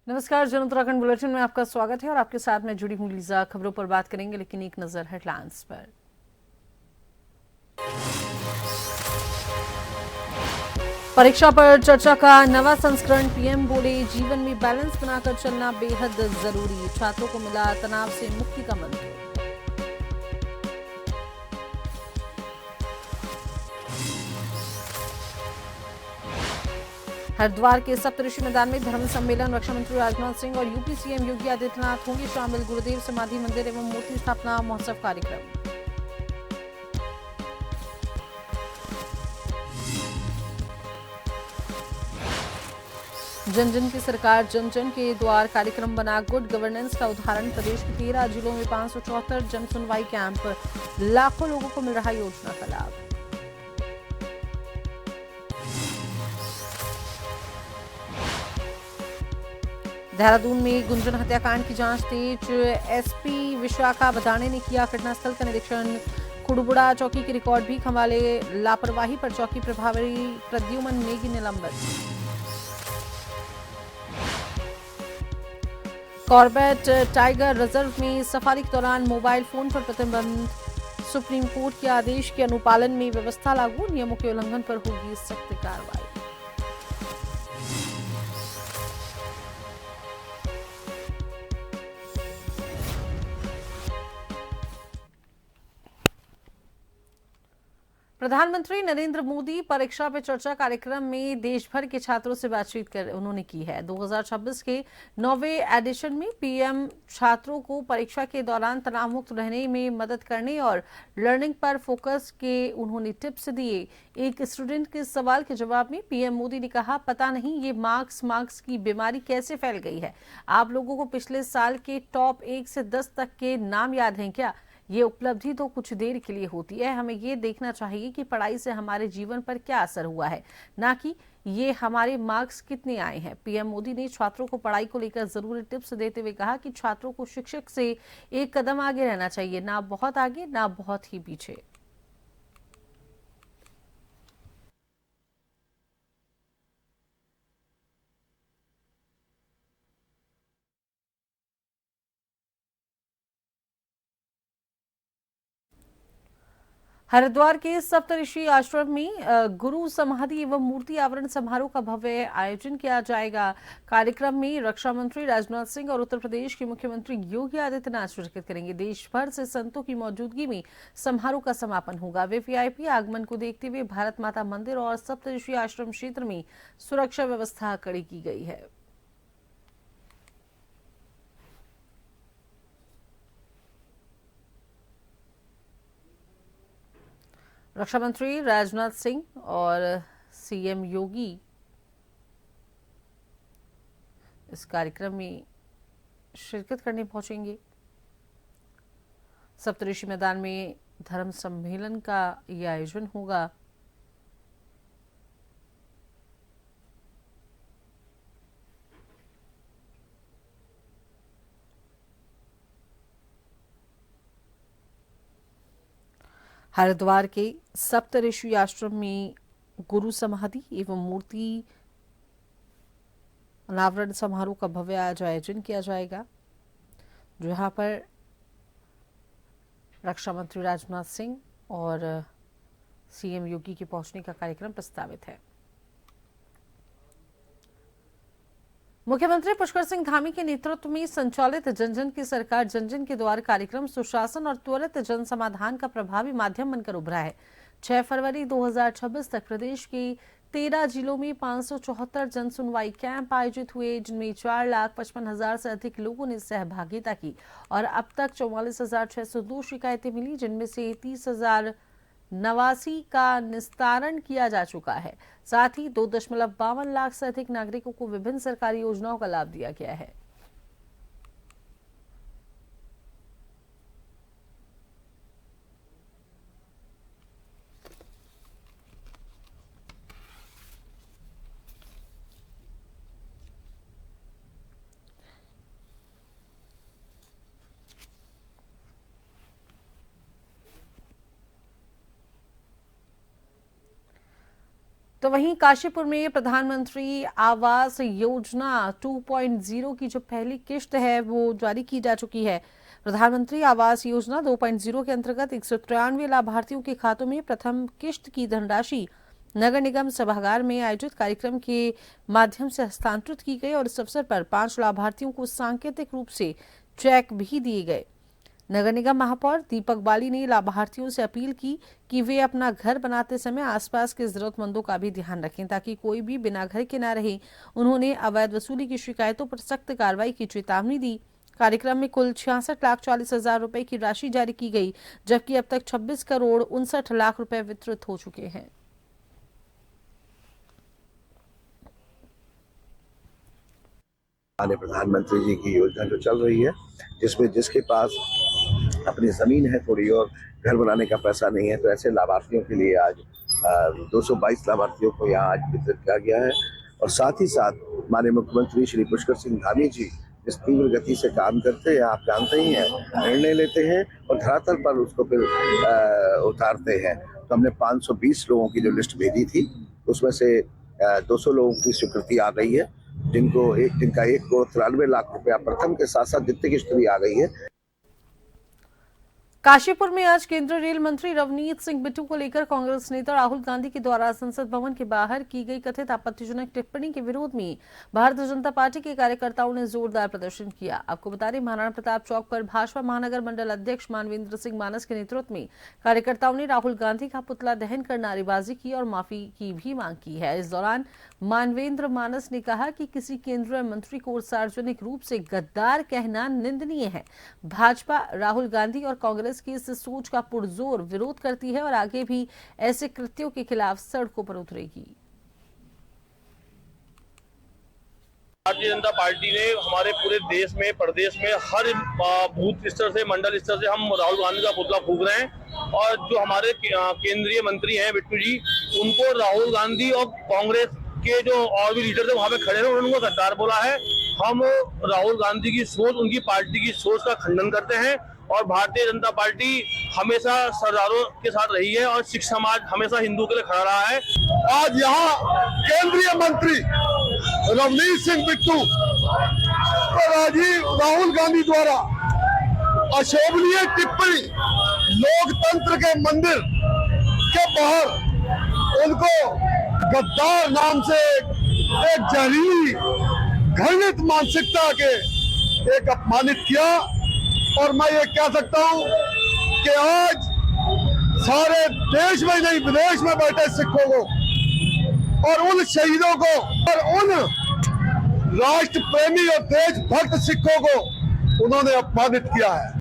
नमस्कार, जन उत्तराखंड बुलेटिन में आपका स्वागत है और आपके साथ मैं जुड़ी हूं लीजा। खबरों पर बात करेंगे, लेकिन एक नजर हेडलाइंस पर। परीक्षा पर चर्चा का नवा संस्करण। पीएम बोले, जीवन में बैलेंस बनाकर चलना बेहद जरूरी। छात्रों को मिला तनाव से मुक्ति का मंत्र। हरिद्वार के सप्तऋषि मैदान में धर्म सम्मेलन। रक्षा मंत्री राजनाथ सिंह और यूपी सीएम योगी आदित्यनाथ होंगे शामिल। गुरुदेव समाधि मंदिर एवं मूर्ति स्थापना महोत्सव कार्यक्रम। जन जन की सरकार, जन जन के द्वार कार्यक्रम बना गुड गवर्नेंस का उदाहरण। प्रदेश के 13 जिलों में 574 जन सुनवाई कैंप। लाखों लोगों को मिल रहा योजना का लाभ। देहरादून में गुंजन हत्याकांड की जांच तेज। एसपी विशाखा बदाने ने किया घटनास्थल का निरीक्षण। खुड़बुड़ा चौकी के रिकॉर्ड भी खंगाले। लापरवाही पर चौकी प्रभारी प्रद्युमन नेगी निलंबित। कॉर्बेट टाइगर रिजर्व में सफारी के दौरान मोबाइल फोन पर प्रतिबंध। सुप्रीम कोर्ट के आदेश के अनुपालन में व्यवस्था लागू। नियमों के उल्लंघन पर होगी सख्त कार्रवाई। प्रधानमंत्री नरेंद्र मोदी परीक्षा पे चर्चा कार्यक्रम में देश भर के छात्रों से बातचीत कर उन्होंने की है। 2026 के 9वें एडिशन में पीएम छात्रों को परीक्षा के दौरान तनाव मुक्त रहने में मदद करने और लर्निंग पर फोकस के उन्होंने टिप्स दिए। एक स्टूडेंट के सवाल के जवाब में पीएम मोदी ने कहा, पता नहीं ये मार्क्स की बीमारी कैसे फैल गई है। आप लोगों को पिछले साल के टॉप 1 से 10 तक के नाम याद हैं क्या? ये उपलब्धि तो कुछ देर के लिए होती है। हमें ये देखना चाहिए कि पढ़ाई से हमारे जीवन पर क्या असर हुआ है, ना कि ये हमारे मार्क्स कितने आए हैं। पीएम मोदी ने छात्रों को पढ़ाई को लेकर जरूरी टिप्स देते हुए कहा कि छात्रों को शिक्षक से एक कदम आगे रहना चाहिए, ना बहुत आगे ना बहुत ही पीछे। हरिद्वार के सप्तऋषि आश्रम में गुरु समाधि एवं मूर्ति आवरण समारोह का भव्य आयोजन किया जाएगा। कार्यक्रम में रक्षा मंत्री राजनाथ सिंह और उत्तर प्रदेश के मुख्यमंत्री योगी आदित्यनाथ शिरकत करेंगे। देश भर से संतों की मौजूदगी में समारोह का समापन होगा। वीवीआईपी आगमन को देखते हुए भारत माता मंदिर और सप्तऋषि आश्रम क्षेत्र में सुरक्षा व्यवस्था कड़ी की गई है। रक्षा मंत्री राजनाथ सिंह और सीएम योगी इस कार्यक्रम में शिरकत करने पहुंचेंगे। सप्तऋषि मैदान में धर्म सम्मेलन का यह आयोजन होगा। हरिद्वार के सप्तऋषि आश्रम में गुरु समाधि एवं मूर्ति अनावरण समारोह का भव्य आज आयोजन किया जाएगा, जहां पर रक्षा मंत्री राजनाथ सिंह और सीएम योगी के पहुंचने का कार्यक्रम प्रस्तावित है। मुख्यमंत्री पुष्कर सिंह धामी के नेतृत्व में संचालित जन जन की सरकार जन जन के द्वार कार्यक्रम सुशासन और त्वरित जन समाधान का प्रभावी माध्यम बनकर उभरा है। 6 फरवरी 2026 तक प्रदेश के 13 जिलों में 574 जन सुनवाई कैंप आयोजित हुए, जिनमें 4,55,000 से अधिक लोगों ने सहभागिता की और अब तक 44,602 शिकायतें मिली, जिनमें से 30,089 का निस्तारण किया जा चुका है। साथ ही 2.52 लाख से अधिक नागरिकों को विभिन्न सरकारी योजनाओं का लाभ दिया गया है। तो वहीं काशीपुर में प्रधानमंत्री आवास योजना 2.0 की जो पहली किश्त है वो जारी की जा चुकी है। प्रधानमंत्री आवास योजना 2.0 के अंतर्गत 193 लाभार्थियों के खातों में प्रथम किश्त की धनराशि नगर निगम सभागार में आयोजित कार्यक्रम के माध्यम से हस्तांतरित की गई और इस अवसर पर 5 लाभार्थियों को सांकेतिक रूप से चेक भी दिए गए। नगर निगम महापौर दीपक बाली ने लाभार्थियों से अपील की कि वे अपना घर बनाते समय आसपास के जरूरतमंदों का भी ध्यान रखें ताकि कोई भी बिना घर के न रहे। उन्होंने अवैध वसूली की शिकायतों पर सख्त कार्रवाई की चेतावनी दी। कार्यक्रम में कुल 66,40,000 रुपए की राशि जारी की गई, जबकि अब तक 26 करोड़ 59 लाख रुपए वितरित हो चुके हैं। माननीय प्रधानमंत्री जी की योजना जो चल रही है, जिसमें जिसके पास अपनी जमीन है थोड़ी और घर बनाने का पैसा नहीं है, तो ऐसे लाभार्थियों के लिए आज 222 लाभार्थियों को यहाँ आज वितरित किया गया है। और साथ ही साथ माननीय मुख्यमंत्री श्री पुष्कर सिंह धामी जी इस तीव्र गति से काम करते हैं, आप जानते ही हैं, निर्णय लेते हैं और धरातल पर उसको फिर उतारते हैं। तो हमने 520 लोगों की जो लिस्ट भेजी थी उसमें से 200 लोगों की स्वीकृति आ गई है, जिनका 1,93 लाख रुपया प्रथम के साथ साथ द्वितीय किश्त भी आ गई है। काशीपुर में आज केंद्रीय रेल मंत्री रवनीत सिंह बिट्टू को लेकर कांग्रेस नेता राहुल गांधी के द्वारा संसद भवन के बाहर की गई कथित आपत्तिजनक टिप्पणी के विरोध में भारतीय जनता पार्टी के कार्यकर्ताओं ने जोरदार प्रदर्शन किया। आपको बता दें, महाराणा प्रताप चौक पर भाजपा महानगर मंडल अध्यक्ष मानवेंद्र सिंह मानस के नेतृत्व में कार्यकर्ताओं ने राहुल गांधी का पुतला दहन कर नारेबाजी की और माफी की भी मांग की है। इस दौरान मानवेंद्र मानस ने कहा कि किसी केंद्रीय मंत्री को सार्वजनिक रूप से गद्दार कहना निंदनीय है। भाजपा राहुल गांधी और कांग्रेस की इस सोच का पुरजोर विरोध करती है और आगे भी ऐसे कृत्यों के खिलाफ सड़कों पर उतरेगी। भारतीय जनता पार्टी ने हमारे पूरे देश में, प्रदेश में हर बूथ स्तर से, मंडल स्तर से हम राहुल गांधी का पुतला फूंक रहे हैं और जो हमारे केंद्रीय मंत्री हैं बिट्टू जी, उनको राहुल गांधी और कांग्रेस के जो और भी लीडर थे वहां पे खड़े हैं, उनको गद्दार बोला है। हम राहुल गांधी की सोच, उनकी पार्टी की सोच का खंडन करते हैं और भारतीय जनता पार्टी हमेशा सरदारों के साथ रही है और सिख समाज हमेशा हिंदू के लिए खड़ा रहा है। आज यहाँ केंद्रीय मंत्री रवनीत सिंह बिट्टू राहुल गांधी द्वारा अशोभनीय टिप्पणी लोकतंत्र के मंदिर के बाहर उनको गद्दार नाम से एक जहरीली घृणित मानसिकता के एक अपमानित किया। और मैं ये कह सकता हूं कि आज सारे देश में नहीं विदेश में बैठे सिखों को और उन शहीदों को और उन राष्ट्र प्रेमी और देशभक्त सिखों को उन्होंने अपमानित किया है।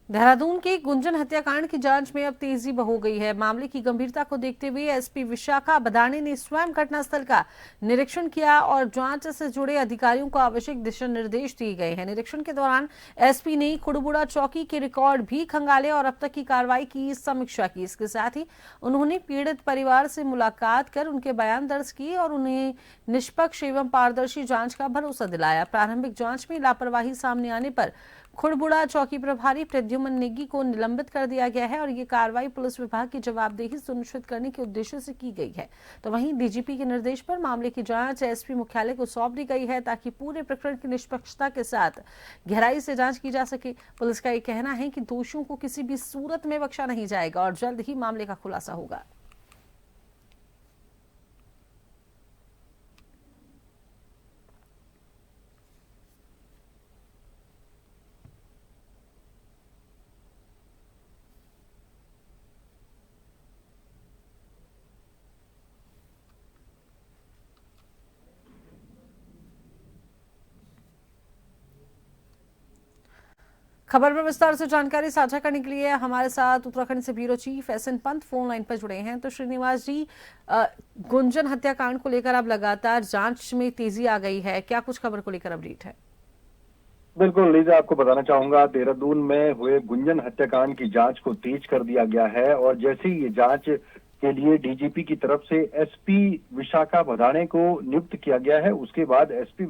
देहरादून के गुंजन हत्याकांड की जांच में अब तेजी हो गई है। मामले की गंभीरता को देखते हुए एसपी विशाखा बदाने ने स्वयं घटनास्थल का निरीक्षण किया और जांच से जुड़े अधिकारियों को आवश्यक दिशा निर्देश दिए गए हैं। निरीक्षण के दौरान एसपी ने खुड़बुड़ा चौकी के रिकॉर्ड भी खंगाले और अब तक की कार्रवाई की समीक्षा की। इसके साथ ही उन्होंने पीड़ित परिवार से मुलाकात कर उनके बयान दर्ज किए और उन्हें निष्पक्ष एवं पारदर्शी जांच का भरोसा दिलाया। प्रारंभिक जांच में लापरवाही सामने आने पर खुड़बुड़ा चौकी प्रभारी प्रद्युमन नेगी को निलंबित कर दिया गया है और ये कार्रवाई पुलिस विभाग की जवाबदेही सुनिश्चित करने के उद्देश्य से की गई है। तो वहीं डीजीपी के निर्देश पर मामले की जांच एसपी मुख्यालय को सौंप दी गई है ताकि पूरे प्रकरण की निष्पक्षता के साथ गहराई से जांच की जा सके। पुलिस का ये कहना है कि दोषियों को किसी भी सूरत में बख्शा नहीं जाएगा और जल्द ही मामले का खुलासा होगा। खबर में विस्तार से जानकारी साझा करने के लिए हमारे साथ उत्तराखंड से bureau chief S N Pant phone line पर जुड़े हैं। तो श्रीनिवास जी, गुंजन हत्याकांड को लेकर अब लगातार जांच में तेजी आ गई है, क्या कुछ खबर को लेकर अपडेट है? बिल्कुल लीजा, आपको बताना चाहूंगा, देहरादून में हुए गुंजन हत्याकांड की जांच को तेज कर दिया गया है और जैसे ही ये जांच के लिए डीजीपी की तरफ से एसपी विशाखा बदाने को नियुक्त किया गया है, उसके बाद एसपी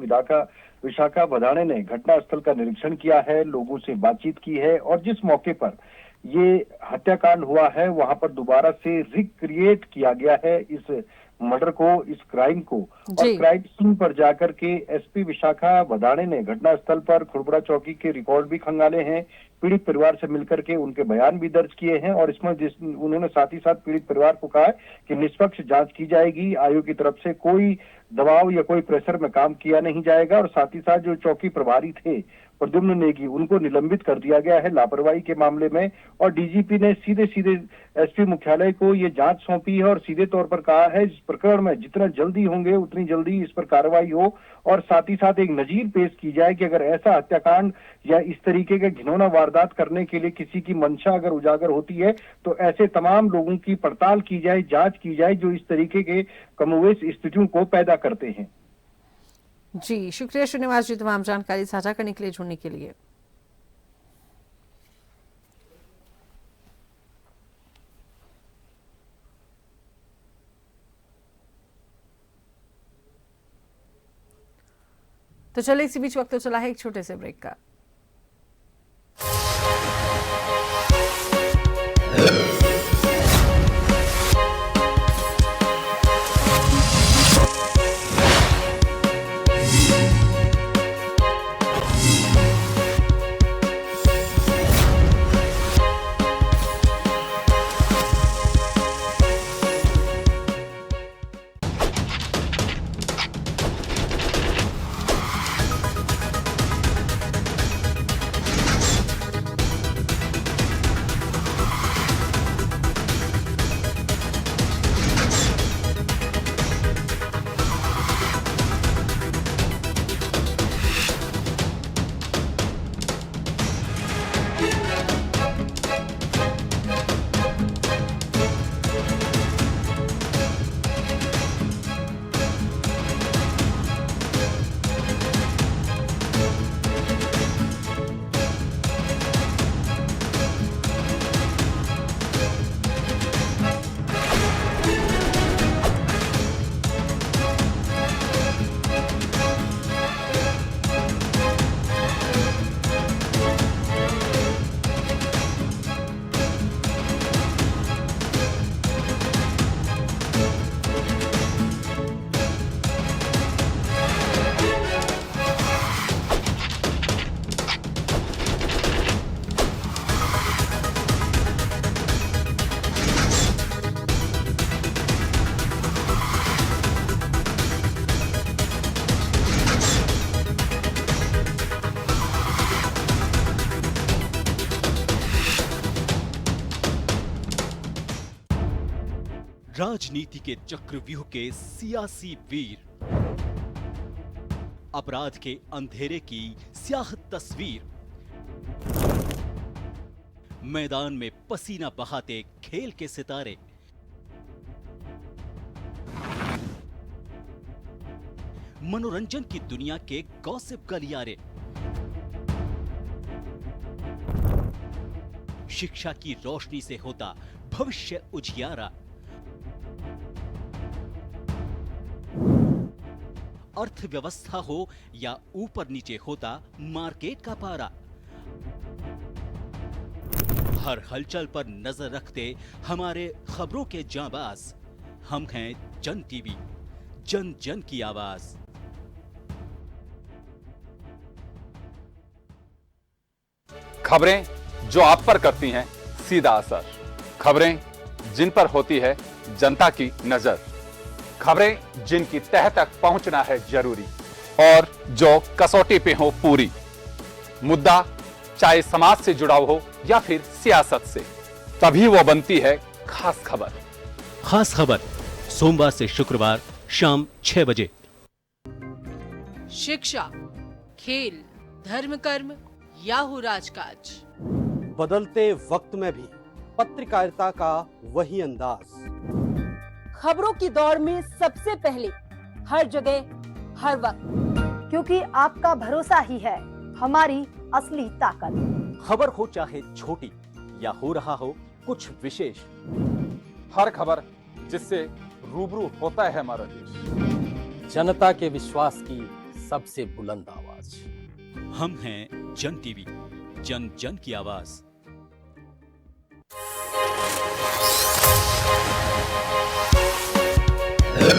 विशाखा बदाने ने घटनास्थल का निरीक्षण किया है, लोगों से बातचीत की है और जिस मौके पर ये हत्याकांड हुआ है वहां पर दोबारा से रिक्रिएट किया गया है इस मर्डर को, इस क्राइम को। और जी। क्राइम सीन पर जाकर के एसपी विशाखा बदाणे ने घटनास्थल पर खुड़बुड़ा चौकी के रिकॉर्ड भी खंगाले हैं, पीड़ित परिवार से मिलकर के उनके बयान भी दर्ज किए हैं, और इसमें उन्होंने साथ ही साथ पीड़ित परिवार को कहा है कि निष्पक्ष जांच की जाएगी, आयोग की तरफ से कोई दबाव या कोई प्रेशर में काम किया नहीं जाएगा। और साथ ही साथ जो चौकी प्रभारी थे प्रद्युम्न नेगी, उनको निलंबित कर दिया गया है लापरवाही के मामले में। और डीजीपी ने सीधे सीधे एसपी मुख्यालय को ये जांच सौंपी है और सीधे तौर पर कहा है इस प्रकरण में जितना जल्दी होंगे उतनी जल्दी इस पर कार्रवाई हो, और साथ ही साथ एक नजीर पेश की जाए कि अगर ऐसा हत्याकांड या इस तरीके के घिनौना वारदात करने के लिए किसी की मंशा अगर उजागर होती है तो ऐसे तमाम लोगों की पड़ताल की जाए, जांच की जाए जो इस तरीके के कमोवेश स्थितियों को पैदा करते हैं। जी, शुक्रिया श्रीनिवास जी तमाम जानकारी साझा करने के लिए, जुड़ने के लिए। तो चले इसी बीच वक्त तो चला है एक छोटे से ब्रेक का। राजनीति के चक्रव्यूह के सियासी वीर, अपराध के अंधेरे की स्याह तस्वीर, मैदान में पसीना बहाते खेल के सितारे, मनोरंजन की दुनिया के गॉसिप गलियारे, शिक्षा की रोशनी से होता भविष्य उजियारा, अर्थव्यवस्था हो या ऊपर नीचे होता मार्केट का पारा, हर हलचल पर नजर रखते हमारे खबरों के जांबाज, हम हैं जन टीवी, जन जन की आवाज। खबरें जो आप पर करती हैं सीधा असर, खबरें जिन पर होती है जनता की नजर, खबरें जिनकी तह तक पहुंचना है जरूरी और जो कसौटी पे हो पूरी। मुद्दा चाहे समाज से जुड़ा हो या फिर सियासत से, तभी वो बनती है खास खबर। खास खबर सोमवार से शुक्रवार शाम 6 बजे। शिक्षा, खेल, धर्म कर्म या हो राजकाज, बदलते वक्त में भी पत्रकारिता का वही अंदाज, खबरों की दौड़ में सबसे पहले, हर जगह, हर वक्त, क्योंकि आपका भरोसा ही है हमारी असली ताकत। खबर हो चाहे छोटी या हो रहा हो कुछ विशेष, हर खबर जिससे रूबरू होता है हमारा देश, जनता के विश्वास की सबसे बुलंद आवाज। हम हैं जन टीवी, जन जन की आवाज। ब्रेक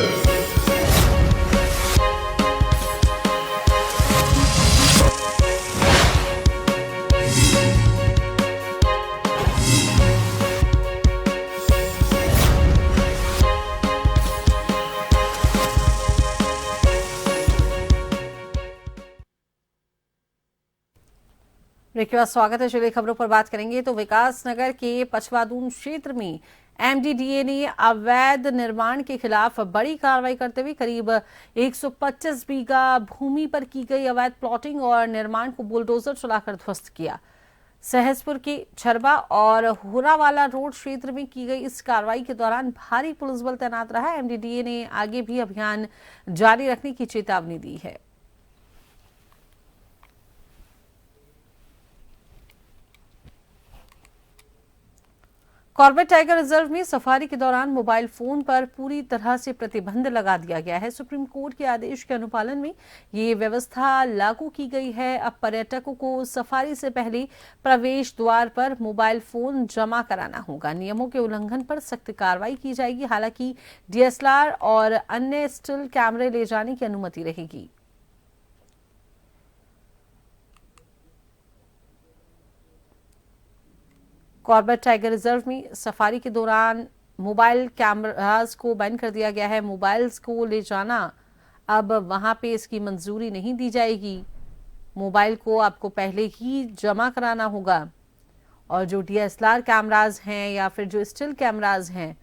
के बाद स्वागत है। चलिए खबरों पर बात करेंगे तो विकास नगर के पछवादून क्षेत्र में एमडीडीए ने अवैध निर्माण के खिलाफ बड़ी कार्रवाई करते हुए करीब 125 बीघा भूमि पर की गई अवैध प्लॉटिंग और निर्माण को बुलडोजर चलाकर ध्वस्त किया। सहसपुर के छरबा और हुरावाला रोड क्षेत्र में की गई इस कार्रवाई के दौरान भारी पुलिस बल तैनात रहा। एमडीडीए ने आगे भी अभियान जारी रखने की चेतावनी दी है। कॉर्बेट टाइगर रिजर्व में सफारी के दौरान मोबाइल फोन पर पूरी तरह से प्रतिबंध लगा दिया गया है। सुप्रीम कोर्ट के आदेश के अनुपालन में ये व्यवस्था लागू की गई है। अब पर्यटकों को सफारी से पहले प्रवेश द्वार पर मोबाइल फोन जमा कराना होगा। नियमों के उल्लंघन पर सख्त कार्रवाई की जाएगी। हालांकि डीएसएलआर और अन्य स्टिल कैमरे ले जाने की अनुमति रहेगी। कॉर्बेट टाइगर रिजर्व में सफारी के दौरान मोबाइल कैमरास को बैन कर दिया गया है। मोबाइल्स को ले जाना अब वहां पे इसकी मंजूरी नहीं दी जाएगी। मोबाइल को आपको पहले ही जमा कराना होगा और जो डीएसएलआर कैमरास हैं या फिर जो स्टिल कैमरास हैं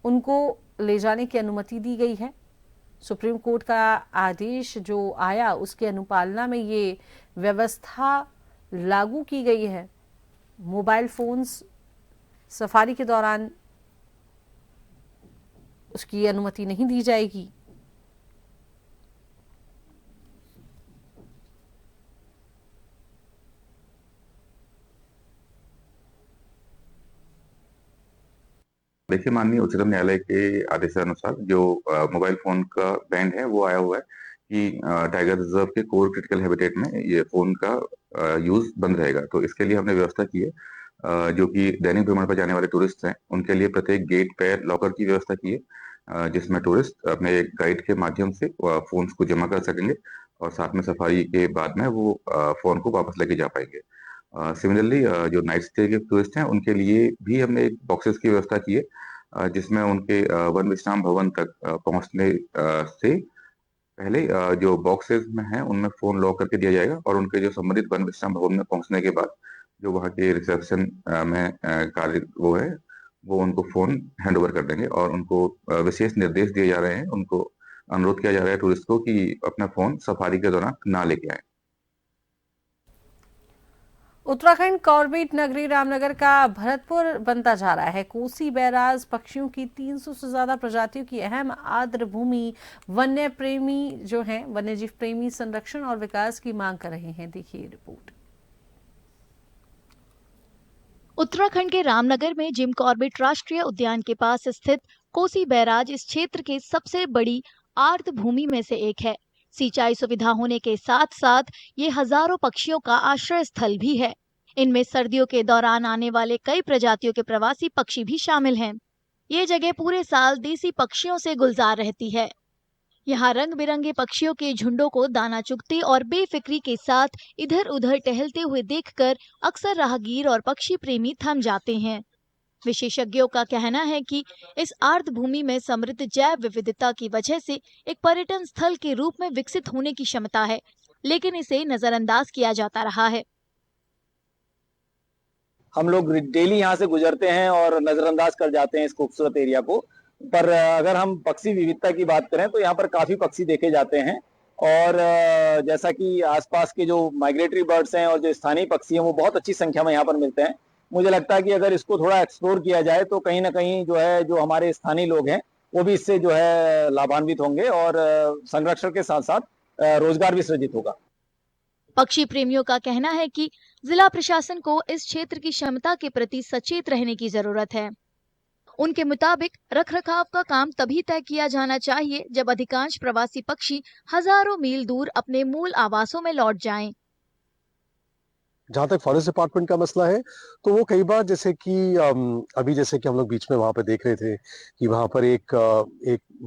उनको ले जाने की अनुमति दी गई है। सुप्रीम कोर्ट का आदेश जो आया उसके अनुपालना में ये व्यवस्था लागू की गई है। मोबाइल फोन्स सफारी के दौरान उसकी अनुमति नहीं दी जाएगी। देखिए, माननीय उच्चतम न्यायालय के आदेशानुसार जो मोबाइल फोन का बैन है वो आया हुआ है कि टाइगर रिजर्व के कोर क्रिटिकल हैबिटेट में ये फोन का यूज बंद रहेगा। तो इसके लिए हमने व्यवस्था की है, जो कि दैनिक भ्रमण पर जाने वाले टूरिस्ट हैं उनके लिए प्रत्येक गेट पर लॉकर की व्यवस्था की है, जिसमें टूरिस्ट अपने गाइड के माध्यम से फोन को जमा कर सकेंगे और साथ में सफारी के बाद में वो फोन को वापस लेके जा पाएंगे। सिमिलरली जो नाइट स्टे के टूरिस्ट हैं उनके लिए भी हमने एक बॉक्सेस की व्यवस्था की है, जिसमें उनके वन विश्राम भवन तक पहुंचने से पहले जो बॉक्सेस में हैं उनमें फोन लॉक करके दिया जाएगा और उनके जो संबंधित वन विश्राम भवन में पहुंचने के बाद जो वहाँ के रिसेप्शन में कार्य वो है वो उनको फोन हैंड ओवर कर देंगे और उनको विशेष निर्देश दिए जा रहे हैं। उनको अनुरोध किया जा रहा है टूरिस्ट को कि अपना फोन सफारी के दौरान ना लेके आए। उत्तराखंड कॉर्बेट नगरी रामनगर का भरतपुर बनता जा रहा है। कोसी बैराज पक्षियों की 300 से ज्यादा प्रजातियों की अहम आर्द्र भूमि वन्य प्रेमी जो हैं वन्यजीव प्रेमी संरक्षण और विकास की मांग कर रहे हैं। देखिए रिपोर्ट। उत्तराखंड के रामनगर में जिम कॉर्बेट राष्ट्रीय उद्यान के पास स्थित कोसी बैराज इस क्षेत्र के सबसे बड़ी आर्द्र भूमि में से एक है। सिंचाई सुविधा होने के साथ साथ ये हजारों पक्षियों का आश्रय स्थल भी है। इनमें सर्दियों के दौरान आने वाले कई प्रजातियों के प्रवासी पक्षी भी शामिल हैं। ये जगह पूरे साल देसी पक्षियों से गुलजार रहती है। यहाँ रंग बिरंगे पक्षियों के झुंडों को दाना चुगती और बेफिक्री के साथ इधर उधर टहलते हुए देखकर अक्सर राहगीर और पक्षी प्रेमी थम जाते हैं। विशेषज्ञों का कहना है कि इस आर्द्र भूमि में समृद्ध जैव विविधता की वजह से एक पर्यटन स्थल के रूप में विकसित होने की क्षमता है, लेकिन इसे नजरअंदाज किया जाता रहा है। हम लोग डेली यहाँ से गुजरते हैं और नजरअंदाज कर जाते हैं इस खूबसूरत एरिया को, पर अगर हम पक्षी विविधता की बात करें तो यहाँ पर काफी पक्षी देखे जाते हैं और जैसा कि आसपास के जो माइग्रेटरी बर्ड्स हैं और जो स्थानीय पक्षी हैं वो बहुत अच्छी संख्या में यहाँ पर मिलते हैं। मुझे लगता है कि अगर इसको थोड़ा एक्सप्लोर किया जाए तो कहीं ना कहीं जो है जो हमारे स्थानीय लोग हैं वो भी इससे जो है लाभान्वित होंगे और संरक्षण के साथ साथ रोजगार भी सृजित होगा। पक्षी प्रेमियों का कहना है कि जिला प्रशासन को इस क्षेत्र की क्षमता के प्रति सचेत रहने की जरूरत है। उनके मुताबिक रखरखाव का काम तभी तय किया जाना चाहिए जब अधिकांश प्रवासी पक्षी हजारों मील दूर अपने मूल आवासों में लौट जाएं। जहाँ तक फॉरेस्ट डिपार्टमेंट का मसला है तो वो कई बार जैसे कि अभी जैसे कि हम लोग बीच में वहां पे देख रहे थे कि वहां पर एक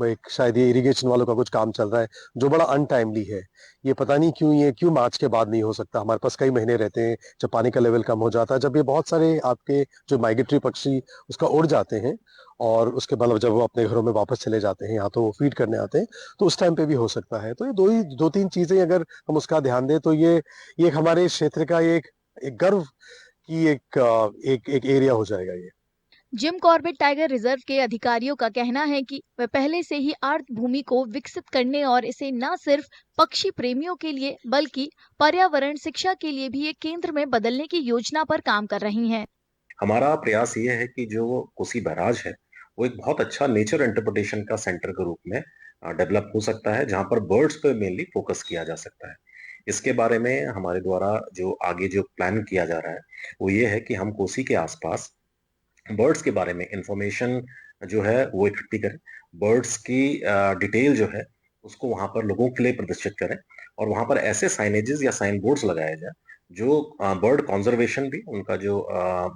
एक शायद ये इरिगेशन वालों का कुछ काम चल रहा है जो बड़ा अनटाइमली है। ये पता नहीं क्यों, ये क्यों मार्च के बाद नहीं हो सकता। हमारे पास कई महीने रहते हैं जब पानी का लेवल कम हो जाता है, जब ये बहुत सारे आपके जो माइग्रेटरी पक्षी उसका उड़ जाते हैं और उसके बाद जब वो अपने घरों में वापस चले जाते हैं या तो वो फीड करने आते हैं, तो उस टाइम पे भी हो सकता है। तो ये दो तीन चीजें अगर हम उसका ध्यान दें तो ये हमारे क्षेत्र का एक गर्व की एक एरिया हो जाएगा ये। जिम कॉर्बेट टाइगर रिजर्व के अधिकारियों का कहना है कि वे पहले से ही आर्द्र भूमि को विकसित करने और इसे न सिर्फ पक्षी प्रेमियों के लिए बल्कि पर्यावरण शिक्षा के लिए भी एक केंद्र में बदलने की योजना पर काम कर रही हैं। हमारा प्रयास ये है कि जो कोसी बैराज है वो एक बहुत अच्छा नेचर इंटरप्रिटेशन का सेंटर के रूप में डेवलप हो सकता है, जहां पर बर्ड्स पे मेनली फोकस किया जा सकता है। इसके बारे में हमारे द्वारा जो आगे जो प्लान किया जा रहा है वो ये है कि हम कोसी के आसपास बर्ड्स के बारे में इंफॉर्मेशन जो है वो इकट्ठी करें, बर्ड्स की डिटेल जो है उसको वहां पर लोगों के लिए प्रदर्शित करें और वहां पर ऐसे साइनेजेस या साइन बोर्ड्स लगाए जाए जो बर्ड कंजर्वेशन भी, उनका जो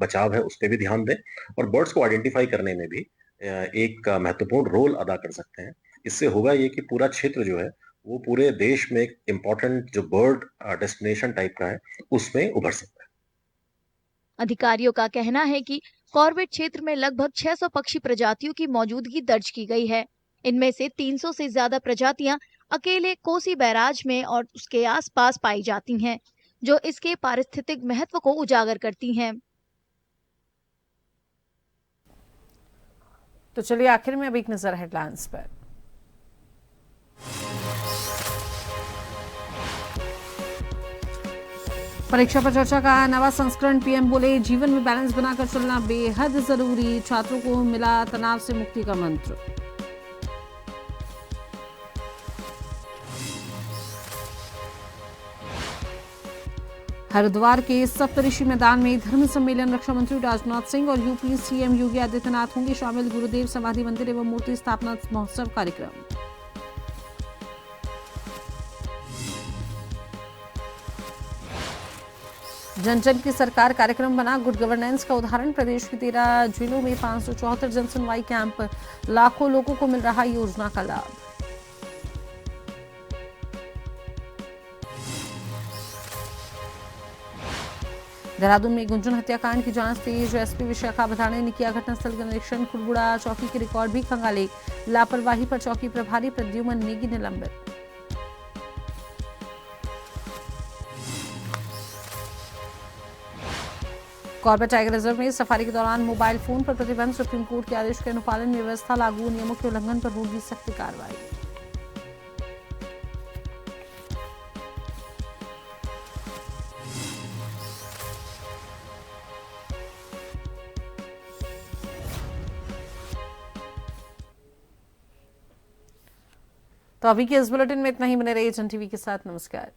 बचाव है उस पर भी ध्यान दें और बर्ड्स को आइडेंटिफाई करने में भी एक महत्वपूर्ण रोल अदा कर सकते हैं। इससे होगा ये कि पूरा क्षेत्र जो है वो पूरे देश में एक इम्पोर्टेंट जो बर्ड डेस्टिनेशन टाइप का है उसमें उभर सकता है। अधिकारियों का कहना है कि कॉर्बेट क्षेत्र में लगभग 600 पक्षी प्रजातियों की मौजूदगी दर्ज की गई है। इनमें से 300 से ज्यादा प्रजातियां अकेले कोसी बैराज में और उसके आसपास पाई जाती हैं, जो इसके पारिस्थितिक महत्व को उजागर करती हैं। तो चलिए आखिर में अब एक नजर हेडलाइंस पर। परीक्षा पर चर्चा का नवा संस्करण। पीएम बोले, जीवन में बैलेंस बनाकर चलना बेहद जरूरी। छात्रों को मिला तनाव से मुक्ति का मंत्र। हरिद्वार के सप्तऋषि मैदान में धर्म सम्मेलन। रक्षा मंत्री राजनाथ सिंह और यूपी सीएम योगी आदित्यनाथ होंगे शामिल। गुरुदेव समाधि मंदिर एवं मूर्ति स्थापना महोत्सव कार्यक्रम। जन जन की सरकार कार्यक्रम बना गुड गवर्नेंस का उदाहरण। प्रदेश की 13 जिलों में 574 जन सुनवाई कैंप। लाखों लोगों को मिल रहा योजना का लाभ। देहरादून में गुंजन हत्याकांड की जांच तेज। एसपी विशाखा भदाणे ने किया घटनास्थल का निरीक्षण। खुड़बुड़ा चौकी के रिकॉर्ड भी खंगाले। लापरवाही पर चौकी प्रभारी प्रद्युमन नेगी निलंबित। कॉर्बेट टाइगर रिजर्व में सफारी के दौरान मोबाइल फोन पर प्रतिबंध। सुप्रीम कोर्ट के आदेश के अनुपालन में व्यवस्था लागू। नियमों के उल्लंघन पर होगी सख्त कार्रवाई। तो अभी के इस बुलेटिन में इतना ही। बने रहिए जन टीवी के साथ। नमस्कार।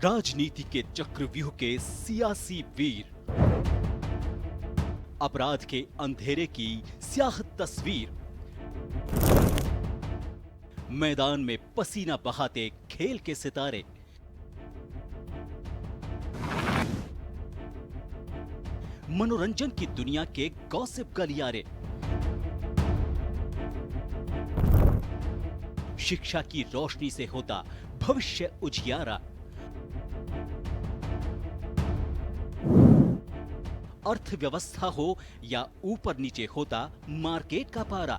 राजनीति के चक्रव्यूह के सियासी वीर, अपराध के अंधेरे की स्याह तस्वीर, मैदान में पसीना बहाते खेल के सितारे, मनोरंजन की दुनिया के गॉसिप गलियारे, शिक्षा की रोशनी से होता भविष्य उजियारा, अर्थव्यवस्था हो या ऊपर नीचे होता मार्केट का पारा,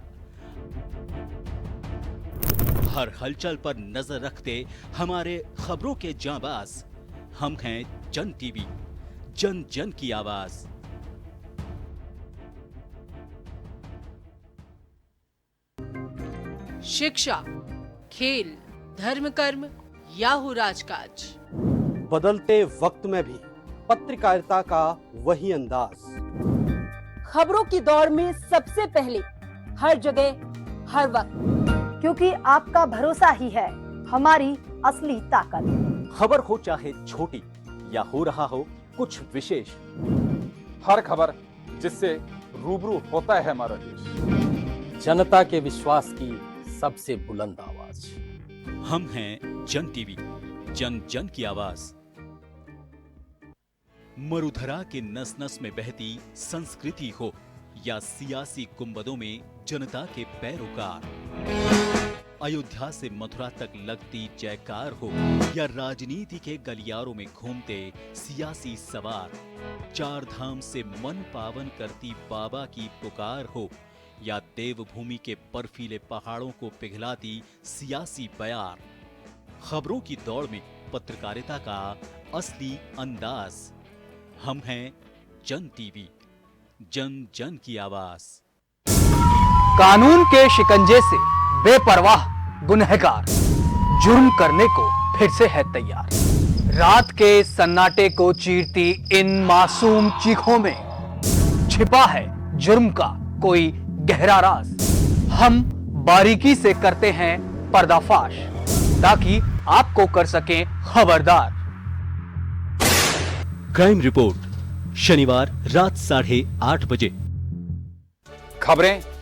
हर हलचल पर नजर रखते हमारे खबरों के जांबाज, हम हैं जन टीवी, जन जन की आवाज। शिक्षा, खेल, धर्म कर्म या हो राजकाज, बदलते वक्त में भी पत्रकारिता का वही अंदाज, खबरों की दौड़ में सबसे पहले, हर जगह, हर वक्त, क्योंकि आपका भरोसा ही है हमारी असली ताकत। खबर हो चाहे छोटी या हो रहा हो कुछ विशेष, हर खबर जिससे रूबरू होता है हमारा देश, जनता के विश्वास की सबसे बुलंद आवाज। हम हैं जन टीवी, जन जन की आवाज। मरुधरा के नस नस में बहती संस्कृति हो या सियासी गुंबदों में जनता के पैरोकार, अयोध्या से मथुरा तक लगती जयकार हो या राजनीति के गलियारों में घूमते सियासी सवार, चार धाम से मन पावन करती बाबा की पुकार हो या देवभूमि के बर्फीले पहाड़ों को पिघलाती सियासी बयार, खबरों की दौड़ में पत्रकारिता का असली अंदाज। हम हैं जन टीवी, जन जन की आवाज। कानून के शिकंजे से बेपरवाह गुनहगार जुर्म करने को फिर से है तैयार। रात के सन्नाटे को चीरती इन मासूम चीखों में छिपा है जुर्म का कोई गहरा राज। हम बारीकी से करते हैं पर्दाफाश ताकि आपको कर सकें खबरदार। क्राइम रिपोर्ट, शनिवार रात 8:30 बजे। खबरें